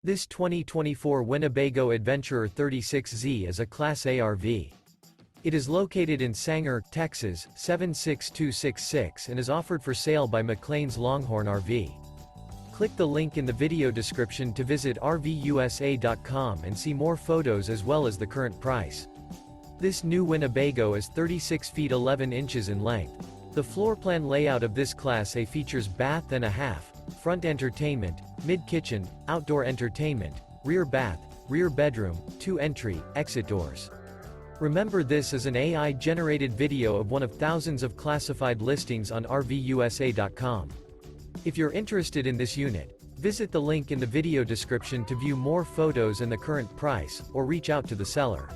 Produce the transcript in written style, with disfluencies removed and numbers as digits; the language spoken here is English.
This 2024 Winnebago Adventurer 36Z is a Class A RV. It is located in Sanger, Texas, 76266 and is offered for sale by McClain's Longhorn RV. Click the link in the video description to visit RVUSA.com and see more photos as well as the current price. This new Winnebago is 36 feet 11 inches in length. The floor plan layout of this Class A features bath and a half, front entertainment, mid-kitchen, outdoor entertainment, rear bath, rear bedroom, 2 entry, exit doors. Remember, this is an AI-generated video of one of thousands of classified listings on RVUSA.com. If you're interested in this unit, visit the link in the video description to view more photos and the current price, or reach out to the seller.